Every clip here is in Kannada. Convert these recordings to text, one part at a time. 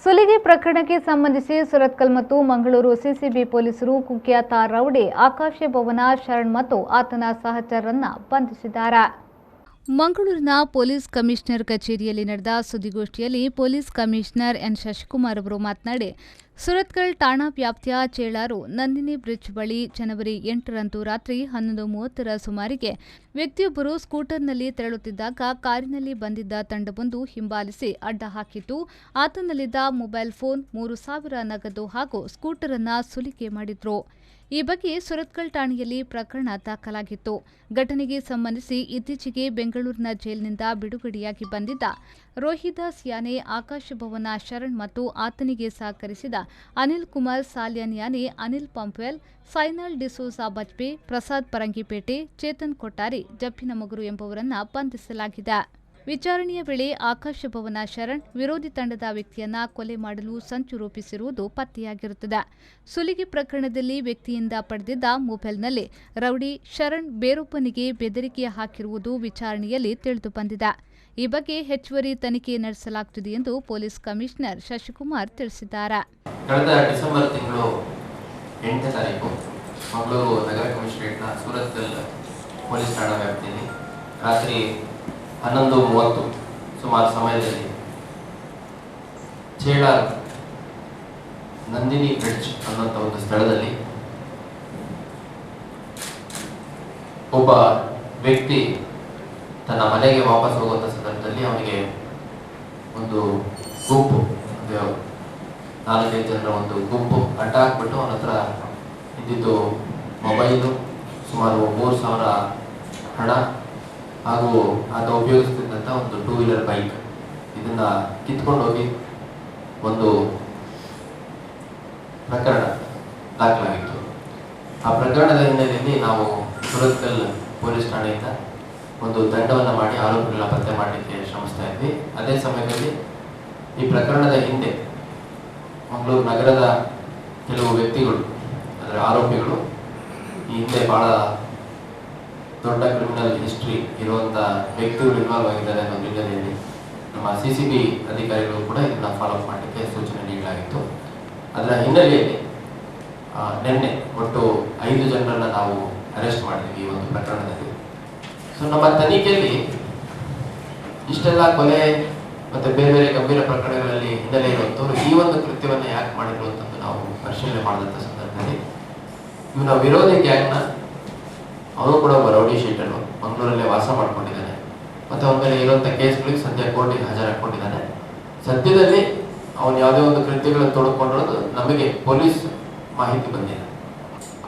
ಸುಲಿಗೆ ಪ್ರಕರಣಕ್ಕೆ ಸಂಬಂಧಿಸಿ ಸುರತ್ಕಲ್ ಮತ್ತು ಮಂಗಳೂರು ಸಿಸಿಬಿ ಪೊಲೀಸರು ಕುಖ್ಯಾತ ರೌಡಿ ಆಕಾಶ ಭವನ ಶರಣ್ ಮತ್ತು ಆತನ ಸಹಚರರನ್ನು ಬಂಧಿಸಿದ್ದಾರೆ. ಮಂಗಳೂರಿನ ಪೊಲೀಸ್ ಕಮಿಷನರ್ ಕಚೇರಿಯಲ್ಲಿ ನಡೆದ ಸುದ್ದಿಗೋಷ್ಠಿಯಲ್ಲಿ ಪೊಲೀಸ್ ಕಮಿಷನರ್ ಎನ್ ಶಶಿಕುಮಾರ್ ಅವರು ಮಾತನಾಡಿ, ಸುರತ್ಕಲ್ ಠಾಣಾ ವ್ಯಾಪ್ತಿಯ ಚೇಳಾರು ನಂದಿನಿ ಬ್ರಿಡ್ಜ್ ಬಳಿ ಜನವರಿ 8ರಂದು ರಾತ್ರಿ 11:30ರ ಸುಮಾರಿಗೆ ವ್ಯಕ್ತಿಯೊಬ್ಬರು ಸ್ಕೂಟರ್ನಲ್ಲಿ ತೆರಳುತ್ತಿದ್ದಾಗ ಕಾರಿನಲ್ಲಿ ಬಂದಿದ್ದ ತಂಡವೊಂದು ಹಿಂಬಾಲಿಸಿ ಅಡ್ಡ ಹಾಕಿದ್ದು, ಆತನಲ್ಲಿದ್ದ ಮೊಬೈಲ್ ಫೋನ್, 3,000 ನಗದು ಹಾಗೂ ಸ್ಕೂಟರ್ ಅನ್ನು ಸುಲಿಗೆ ಮಾಡಿದ್ರು. ಈ ಬಗ್ಗೆ ಸುರತ್ಕಲ್ ಠಾಣೆಯಲ್ಲಿ ಪ್ರಕರಣ ದಾಖಲಾಗಿತ್ತು. ಘಟನೆಗೆ ಸಂಬಂಧಿಸಿ ಇತ್ತೀಚೆಗೆ ಬೆಂಗಳೂರಿನ ಜೈಲಿನಿಂದ ಬಿಡುಗಡೆಯಾಗಿ ಬಂದಿದ್ದ ರೋಹಿದಾಸ್ ಯಾನೆ, ಆಕಾಶ ಭವನ ಶರಣ್ ಮತ್ತು ಆತನಿಗೆ ಸಹಕರಿಸಿದ ಅನಿಲ್ ಕುಮಾರ್ ಸಾಲ್ಯನ್ ಯಾನೆ, ಅನಿಲ್ ಪಂಪ್ವೆಲ್, ಸೈನಲ್ ಡಿಸೋಜಾ ಬಜ್ಪೆ, ಪ್ರಸಾದ್ ಪರಂಗಿಪೇಟೆ, ಚೇತನ್ ಕೊಟ್ಟಾರಿ, ಜಪ್ಪಿನಮಗುರು ಎಂಬುವರನ್ನು ಬಂಧಿಸಲಾಗಿದೆ. ವಿಚಾರಣೆಯ ವೇಳೆ ಆಕಾಶ ಭವನ ಶರಣ್ ವಿರೋಧಿ ತಂಡದ ವ್ಯಕ್ತಿಯನ್ನ ಕೊಲೆ ಮಾಡಲು ಸಂಚು ರೂಪಿಸಿರುವುದು ಪತ್ತೆಯಾಗಿರುತ್ತದೆ. ಸುಲಿಗೆ ಪ್ರಕರಣದಲ್ಲಿ ವ್ಯಕ್ತಿಯಿಂದ ಪಡೆದಿದ್ದ ಮೊಬೈಲ್ನಲ್ಲಿ ರೌಡಿ ಶರಣ್ ಬೇರೊಬ್ಬನಿಗೆ ಬೆದರಿಕೆ ಹಾಕಿರುವುದು ವಿಚಾರಣೆಯಲ್ಲಿ ತಿಳಿದುಬಂದಿದೆ. ಈ ಬಗ್ಗೆ ಹೆಚ್ಚುವರಿ ತನಿಖೆ ನಡೆಸಲಾಗುತ್ತಿದೆ ಎಂದು ಪೊಲೀಸ್ ಕಮಿಷನರ್ ಶಶಿಕುಮಾರ್ ತಿಳಿಸಿದ್ದಾರೆ. ಕಳೆದ ಡಿಸೆಂಬರ್ ತಿಂಗಳು 8ನೇ ತಾರೀಕು ಮಂಗಳೂರು ನಗರ ಕಮಿಷನರೇಟ್ನ ಸುರತ್ಕಲ್ ಪೊಲೀಸ್ ಠಾಣಾ ವ್ಯಾಪ್ತಿಯಲ್ಲಿ ರಾತ್ರಿ 11:30 ಸುಮಾರು ಸಮಯದಲ್ಲಿ ಚೇಳಾರ್ ನಂದಿನಿ ಬ್ರಿಡ್ಜ್ ಅನ್ನುವಂಥ ಒಂದು ಸ್ಥಳದಲ್ಲಿ ಒಬ್ಬ ವ್ಯಕ್ತಿ ತನ್ನ ಮನೆಗೆ ವಾಪಸ್ ಹೋಗುವಂಥ ಸಂದರ್ಭದಲ್ಲಿ ಅವನಿಗೆ ಒಂದು ಗುಂಪು, 4-5 ಜನರ ಒಂದು ಗುಂಪು ಅಡ್ಡ ಹಾಕ್ಬಿಟ್ಟು ಅವನ ಹತ್ರ ಇದ್ದಿದ್ದು ಮೊಬೈಲು, ಸುಮಾರು 3,000 ಹಣ ಹಾಗೂ ಆತ ಉಪಯೋಗಿಸ್ತಿದ್ದಂಥ ಒಂದು 2 ವೀಲರ್ ಬೈಕ್ ಇದನ್ನ ಕಿತ್ಕೊಂಡು ಹೋಗಿ ಒಂದು ಪ್ರಕರಣ ದಾಖಲಾಗಿತ್ತು. ಆ ಪ್ರಕರಣದ ಹಿನ್ನೆಲೆಯಲ್ಲಿ ನಾವು ಸುರತ್ಕಲ್ ಪೊಲೀಸ್ ಠಾಣೆಯಿಂದ ಒಂದು ತಂಡವನ್ನು ಮಾಡಿ ಆರೋಪಿಗಳನ್ನ ಪತ್ತೆ ಮಾಡಲಿಕ್ಕೆ ಶ್ರಮಿಸ್ತಾ ಇದ್ವಿ. ಅದೇ ಸಮಯದಲ್ಲಿ ಈ ಪ್ರಕರಣದ ಹಿಂದೆ ಮಂಗಳೂರು ನಗರದ ಕೆಲವು ವ್ಯಕ್ತಿಗಳು, ಅದರ ಆರೋಪಿಗಳು ಈ ಹಿಂದೆ ಬಹಳ ದೊಡ್ಡ ಕ್ರಿಮಿನಲ್ ಹಿಸ್ಟ್ರಿ ಇರುವಂಥ ವ್ಯಕ್ತಿಗಳು ಇನ್ವಾಲ್ವ್ ಆಗಿದ್ದಾರೆ ಅನ್ನೋ ಹಿನ್ನೆಲೆಯಲ್ಲಿ ನಮ್ಮ ಸಿಸಿಬಿ ಅಧಿಕಾರಿಗಳು ಕೂಡ ಇದನ್ನ ಫಾಲೋ ಅಪ್ ಮಾಡಲಿಕ್ಕೆ ಸೂಚನೆ ನೀಡಲಾಗಿತ್ತು. ಅದರ ಹಿನ್ನೆಲೆಯಲ್ಲಿ ನಿನ್ನೆ ಒಟ್ಟು 5 ಜನರನ್ನ ನಾವು ಅರೆಸ್ಟ್ ಮಾಡಿದ್ವಿ ಈ ಒಂದು ಪ್ರಕರಣದಲ್ಲಿ. ಸೊ ನಮ್ಮ ತನಿಖೆಯಲ್ಲಿ ಇಷ್ಟೆಲ್ಲ ಕೊಲೆ ಮತ್ತೆ ಬೇರೆ ಬೇರೆ ಗಂಭೀರ ಪ್ರಕರಣಗಳಲ್ಲಿ ಹಿನ್ನೆಲೆ ಇರುವಂಥವ್ರು ಈ ಒಂದು ಕೃತ್ಯವನ್ನು ಯಾಕೆ ಮಾಡಿದ್ರು ಅಂತಂದು ನಾವು ಪರಿಶೀಲನೆ ಮಾಡಿದಂಥ ಸಂದರ್ಭದಲ್ಲಿ ಇವನ ವಿರೋಧಿ ಗ್ಯಾಂಗ್ನ ಅವನು ಕೂಡ ಒಬ್ಬ ರೌಡಿ ಶೀಟರು, ಮಂಗಳೂರಲ್ಲೇ ವಾಸ ಮಾಡ್ಕೊಂಡಿದ್ದಾನೆ. ಮತ್ತೆ ಅವನ ಮೇಲೆ ಇರುವಂಥ ಕೇಸ್ಗಳಿಗೆ ಸದ್ಯ ಕೋರ್ಟಿಗೆ ಹಾಜರಾಕೊಂಡಿದ್ದಾನೆ. ಸದ್ಯದಲ್ಲಿ ಅವನು ಯಾವುದೇ ಒಂದು ಕೃತ್ಯಗಳನ್ನು ತೊಡಕೊಂಡಿರೋದು ನಮಗೆ ಪೊಲೀಸ್ ಮಾಹಿತಿ ಬಂದಿದೆ.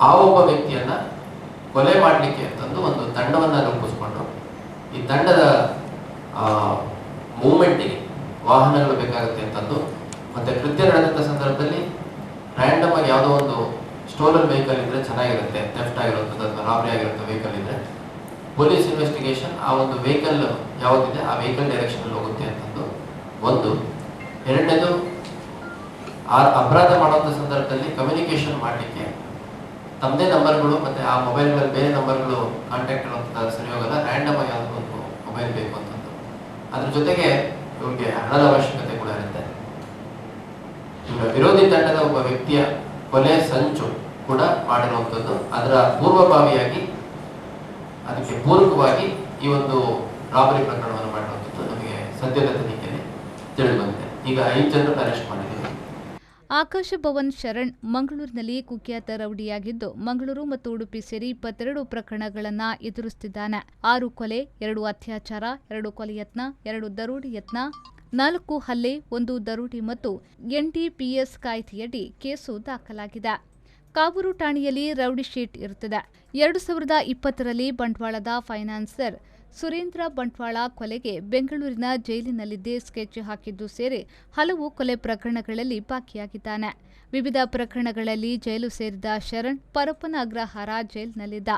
ಆ ಒಬ್ಬ ವ್ಯಕ್ತಿಯನ್ನ ಕೊಲೆ ಮಾಡಲಿಕ್ಕೆ ಅಂತಂದು ಒಂದು ತಂಡವನ್ನು ರೂಪಿಸ್ಕೊಂಡು ಈ ತಂಡದ ಮೂವ್ಮೆಂಟಿಗೆ ವಾಹನಗಳು ಬೇಕಾಗುತ್ತೆ ಅಂತಂದು, ಮತ್ತೆ ಕೃತ್ಯ ನಡೆದಂಥ ಸಂದರ್ಭದಲ್ಲಿ ರ್ಯಾಂಡಮ್ ಆಗಿ ಯಾವುದೋ ಒಂದು ಸ್ಟೋಲನ್ ವೆಹಿಕಲ್ ಇದ್ರೆ ಚೆನ್ನಾಗಿರುತ್ತೆ, ಥೆಫ್ಟ್ ಆಗಿರುವಂಥದ್ದು ಅಥವಾ ರಾಬರಿ ಆಗಿರುವಂಥ ವೆಹಿಕಲ್ ಇದ್ರೆ ಪೊಲೀಸ್ ಇನ್ವೆಸ್ಟಿಗೇಷನ್ ಆ ಒಂದು ವೆಹಿಕಲ್ ಯಾವುದಿದೆ ಆ ವೆಹಿಕಲ್ ಡೈರೆಕ್ಷನ್ ಹೋಗುತ್ತೆ ಅಂತಂದು ಒಂದು. ಎರಡನೇದು, ಆ ಅಪರಾಧ ಮಾಡುವಂಥ ಸಂದರ್ಭದಲ್ಲಿ ಕಮ್ಯುನಿಕೇಶನ್ ಮಾಡಲಿಕ್ಕೆ ತಮ್ಮದೇ ನಂಬರ್ಗಳು ಮತ್ತೆ ಆ ಮೊಬೈಲ್ಗಳಲ್ಲಿ ಬೇರೆ ನಂಬರ್ಗಳು ಕಾಂಟ್ಯಾಕ್ಟ್ ಇರುವಂಥ ಸರಿ ಹೋಗಲ್ಲ, ರ್ಯಾಂಡಮ್ ಆಗಿ ಯಾವುದೋ ಒಂದು ಮೊಬೈಲ್ ಬೇಕು ಅಂತಂದು. ಅದ್ರ ಜೊತೆಗೆ ಇವ್ರಿಗೆ ಹಣದ ಅವಶ್ಯಕತೆ ಕೂಡ ಇರುತ್ತೆ. ಇವರ ವಿರೋಧಿ ತಂಡದ ಒಬ್ಬ ವ್ಯಕ್ತಿಯ ಕೊಲೆ ಸಂಚು ಕೂಡ ಮಾಡಿರುವಂಥದ್ದು. ಅದರ ಪೂರ್ವಭಾವಿಯಾಗಿ ಅದಕ್ಕೆ ಪೂರಕವಾಗಿ ಈ ಒಂದು ರಾಬರಿ ಪ್ರಕರಣವನ್ನು ಮಾಡಿರುವಂಥದ್ದು ನಮಗೆ ಸದ್ಯದ ತನಿಖೆಯಲ್ಲಿ ತಿಳಿದು ಬಂದಿದೆ. ಈಗ 5 ಜನರನ್ನು ಅರೆಸ್ಟ್ ಮಾಡಿದ್ದೀವಿ. ಆಕಾಶ ಭವನ್ ಶರಣ್ ಮಂಗಳೂರಿನಲ್ಲಿ ಕುಖ್ಯಾತ ರೌಡಿಯಾಗಿದ್ದು, ಮಂಗಳೂರು ಮತ್ತು ಉಡುಪಿ ಸೇರಿ 22 ಪ್ರಕರಣಗಳನ್ನು ಎದುರಿಸುತ್ತಿದ್ದಾನೆ. 6 ಕೊಲೆ, 2 ಅತ್ಯಾಚಾರ, 2 ಕೊಲೆ ಯತ್ನ, 2 ದರೋಡೆ ಯತ್ನ, 4 ಹಲ್ಲೆ, 1 ದರೋಡೆ ಮತ್ತು NDPS ಕಾಯ್ದೆಯಡಿ ಕೇಸು ದಾಖಲಾಗಿದೆ. ಕಾವೂರು ಠಾಣೆಯಲ್ಲಿ ರೌಡಿ ಶೀಟ್ ಇರುತ್ತದೆ. 2020ರಲ್ಲಿ ಬಂಟ್ವಾಳದ ಫೈನಾನ್ಸರ್ ಸುರೇಂದ್ರ ಬಂಟ್ವಾಳ ಕೊಲೆಗೆ ಬೆಂಗಳೂರಿನ ಜೈಲಿನಲ್ಲಿದ್ದೇ ಸ್ಕೆಚ್ ಹಾಕಿದ್ದು ಸೇರಿ ಹಲವು ಕೊಲೆ ಪ್ರಕರಣಗಳಲ್ಲಿ ಭಾಗಿಯಾಗಿದ್ದಾನೆ. ವಿವಿಧ ಪ್ರಕರಣಗಳಲ್ಲಿ ಜೈಲು ಸೇರಿದ ಶರಣ್ ಪರಪ್ಪನ ಅಗ್ರಹಾರ ಜೈಲಿನಲ್ಲಿದ್ದ.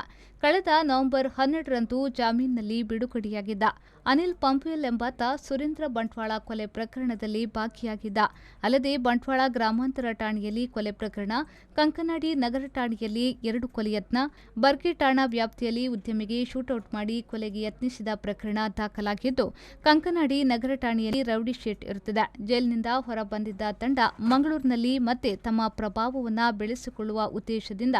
ಕಳೆದ ನವೆಂಬರ್ 12ರಂದು ಜಾಮೀನಿನಲ್ಲಿ ಬಿಡುಗಡೆಯಾಗಿದ್ದ ಅನಿಲ್ ಪಂಪ್ವೆಲ್ ಎಂಬಾತ ಸುರೇಂದ್ರ ಬಂಟ್ವಾಳ ಕೊಲೆ ಪ್ರಕರಣದಲ್ಲಿ ಭಾಗಿಯಾಗಿದ್ದ. ಅಲ್ಲದೆ ಬಂಟ್ವಾಳ ಗ್ರಾಮಾಂತರ ಠಾಣೆಯಲ್ಲಿ ಕೊಲೆ ಪ್ರಕರಣ, ಕಂಕನಾಡಿ ನಗರ ಠಾಣೆಯಲ್ಲಿ 2 ಕೊಲೆ ಯತ್ನ, ಬರ್ಗಿ ಠಾಣಾ ವ್ಯಾಪ್ತಿಯಲ್ಲಿ ಉದ್ಯಮಿಗೆ ಶೂಟೌಟ್ ಮಾಡಿ ಕೊಲೆಗೆ ಯತ್ನಿಸಿದ ಪ್ರಕರಣ ದಾಖಲಾಗಿದ್ದು, ಕಂಕನಾಡಿ ನಗರ ಠಾಣೆಯಲ್ಲಿ ರೌಡಿ ಶೀಟ್ ಇರುತ್ತದೆ. ಜೈಲಿನಿಂದ ಹೊರಬಂದಿದ್ದ ತಂಡ ಮಂಗಳೂರಿನಲ್ಲಿ ಮತ್ತೆ ತಮ್ಮ ಪ್ರಭಾವವನ್ನು ಬೆಳೆಸಿಕೊಳ್ಳುವ ಉದ್ದೇಶದಿಂದ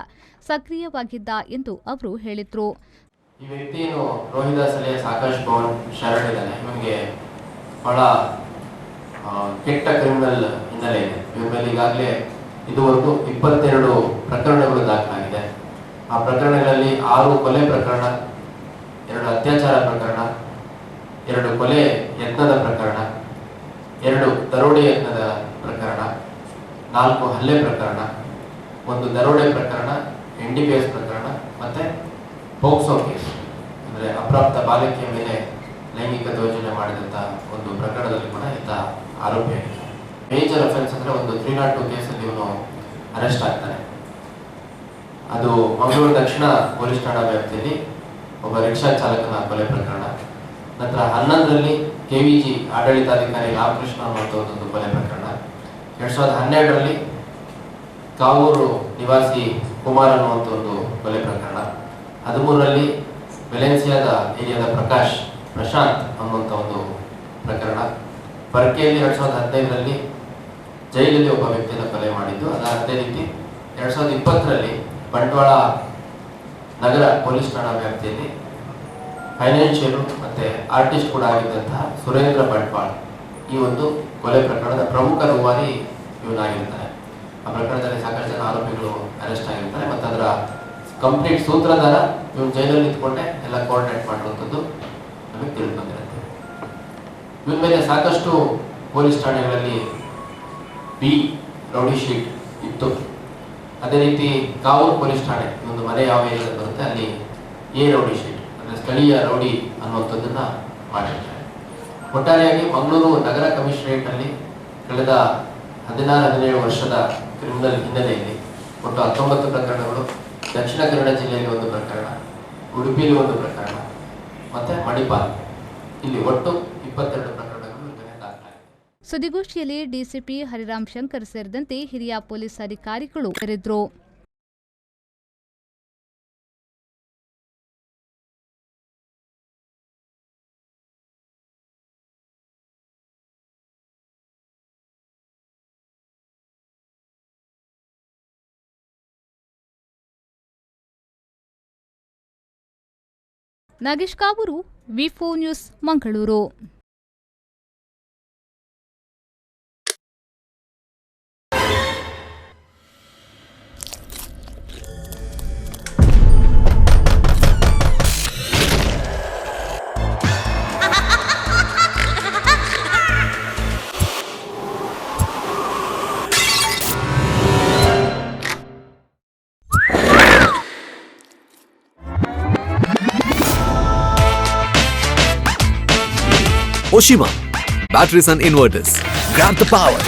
ಸಕ್ರಿಯವಾಗಿದ್ದ ಎಂದು ಅವರು ಹೇಳಿದರು. ಈ ವ್ಯಕ್ತಿಯನ್ನು ರೋಹಿದಾಸ್ ಅಲಿಯಾಸ್ ಆಕಾಶ್ ಭವನ್ ಶರಣ್ ಇದ್ದಾನೆ. ಇವನಿಗೆ ಬಹಳ ಕೆಟ್ಟ ಕ್ರಿಮಿನಲ್ ಹಿನ್ನೆಲೆ ಇದೆ. ಇವರ ಮೇಲೆ ಈಗಾಗಲೇ ಇದುವರೆಗೂ 22 ಪ್ರಕರಣಗಳು ದಾಖಲಾಗಿದೆ. ಆ ಪ್ರಕರಣಗಳಲ್ಲಿ 6 ಕೊಲೆ ಪ್ರಕರಣ, 2 ಅತ್ಯಾಚಾರ ಪ್ರಕರಣ, 2 ಕೊಲೆ ಯತ್ನದ ಪ್ರಕರಣ, 2 ದರೋಡೆ ಯತ್ನದ ಪ್ರಕರಣ, 4 ಹಲ್ಲೆ ಪ್ರಕರಣ, 1 ದರೋಡೆ ಪ್ರಕರಣ, NDPS ಪ್ರಕರಣ ಮತ್ತೆ ಪೋಕ್ಸೋ ಕೇಸ್ ಅಂದರೆ ಅಪ್ರಾಪ್ತ ಬಾಲಕಿಯ ಮೇಲೆ ಲೈಂಗಿಕ ದೌರ್ಜನ್ಯ ಮಾಡಿದಂಥ ಒಂದು ಪ್ರಕರಣದಲ್ಲಿ ಕೂಡ ಈತ ಆರೋಪಿಯಾಗಿದೆ. ಮೇಜರ್ ಅಫೆನ್ಸ್ ಅಂದರೆ ಒಂದು 302 ಕೇಸಲ್ಲಿ ಇವನು ಅರೆಸ್ಟ್ ಆಗ್ತಾನೆ. ಅದು ಮಂಗಳೂರು ದಕ್ಷಿಣ ಪೊಲೀಸ್ ಠಾಣಾ ವ್ಯಾಪ್ತಿಯಲ್ಲಿ ಒಬ್ಬ ರಿಕ್ಷಾ ಚಾಲಕನ ಕೊಲೆ ಪ್ರಕರಣ. ನಂತರ 11ರಲ್ಲಿ KVG ಆಡಳಿತಾಧಿಕಾರಿ ರಾಮಕೃಷ್ಣ ಅನ್ನುವಂಥ ಒಂದು ಕೊಲೆ ಪ್ರಕರಣ. 2012ರಲ್ಲಿ ಕಾವೂರು ನಿವಾಸಿ ಕುಮಾರ್ ಅನ್ನುವಂಥ ಒಂದು ಕೊಲೆ ಪ್ರಕರಣ. 13ರಲ್ಲಿ ವೆಲೆನ್ಸಿಯಾದ ಏರಿಯಾದ ಪ್ರಶಾಂತ್ ಅನ್ನುವಂಥ ಒಂದು ಪ್ರಕರಣ. ಬರ್ಕೆಯಲ್ಲಿ 2015ರಲ್ಲಿ ಜೈಲಲ್ಲಿ ಒಬ್ಬ ವ್ಯಕ್ತಿಯನ್ನು ಕೊಲೆ ಮಾಡಿದ್ದು. ಅದೇ ರೀತಿ 2020ರಲ್ಲಿ ಬಂಟ್ವಾಳ ನಗರ ಪೊಲೀಸ್ ಠಾಣಾ ವ್ಯಾಪ್ತಿಯಲ್ಲಿ ಫೈನಾನ್ಷಿಯಲ್ ಮತ್ತು ಆರ್ಟಿಸ್ಟ್ ಕೂಡ ಆಗಿದ್ದಂತಹ ಸುರೇಂದ್ರ ಬಂಟ್ವಾಳ್ ಈ ಒಂದು ಕೊಲೆ ಪ್ರಕರಣದ ಪ್ರಮುಖ ರೂವಾರಿ ಇವನಾಗಿರ್ತಾನೆ. ಆ ಪ್ರಕರಣದಲ್ಲಿ ಸಾಕಷ್ಟು ಜನ ಆರೋಪಿಗಳು ಅರೆಸ್ಟ್ ಆಗಿರ್ತಾರೆ ಮತ್ತು ಅದರ ಕಂಪ್ಲೀಟ್ ಸೂತ್ರಧಾರ ಇವನು ಜೈಲಲ್ಲಿ ನಿಂತ್ಕೊಂಡೆ ಎಲ್ಲ ಕೋಆರ್ಡಿನೇಟ್ ಮಾಡಿರುವಂಥದ್ದು ನಮಗೆ ತಿಳಿದು ಬಂದಿರುತ್ತೆ. ಇವನ ಮೇಲೆ ಸಾಕಷ್ಟು ಪೊಲೀಸ್ ಠಾಣೆಗಳಲ್ಲಿ ಬಿ ರೌಡಿ ಶೀಟ್ ಇತ್ತು. ಅದೇ ರೀತಿ ಕಾವೂರು ಪೊಲೀಸ್ ಠಾಣೆ ಒಂದು ಮನೆ ಯಾವ ಏರಿಯಾದಲ್ಲಿ ಬರುತ್ತೆ ಅಲ್ಲಿ ಎ ರೌಡಿ ಶೀಟ್ ಅಂದರೆ ಸ್ಥಳೀಯ ರೌಡಿ ಅನ್ನುವಂಥದ್ದನ್ನು ಮಾಡಿರ್ತಾರೆ. ಒಟ್ಟಾರೆಯಾಗಿ ಮಂಗಳೂರು ನಗರ ಕಮಿಷನರೇಟ್ನಲ್ಲಿ ಕಳೆದ 16-17 ವರ್ಷದ ಕ್ರಿಮಿನಲ್ ಹಿನ್ನೆಲೆಯಲ್ಲಿ ಒಟ್ಟು 19 ಪ್ರಕರಣಗಳು, ದಕ್ಷಿಣ ಕನ್ನಡ ಜಿಲ್ಲೆಯಲ್ಲಿ 1 ಪ್ರಕರಣ, ಉಡುಪಿಯಲ್ಲಿ 1 ಪ್ರಕರಣ ಮತ್ತು ಮಣಿಪಾಲ್ ಇಲ್ಲಿ ಒಟ್ಟು 22 ಪ್ರಕರಣಗಳು ದಾಖಲಾಗಿದೆ. ಸುದ್ದಿಗೋಷ್ಠಿಯಲ್ಲಿ ಡಿಸಿಪಿ ಹರಿರಾಮ್ ಶಂಕರ್ ಸೇರಿದಂತೆ ಹಿರಿಯ ಪೊಲೀಸ್ ಅಧಿಕಾರಿಗಳು ಸೇರಿದ್ರು. ನಾಗೇಶ್ ಕಾವೂರು, ವಿ4 news, Mangaluru. Oshima, batteries and inverters. Grab the power.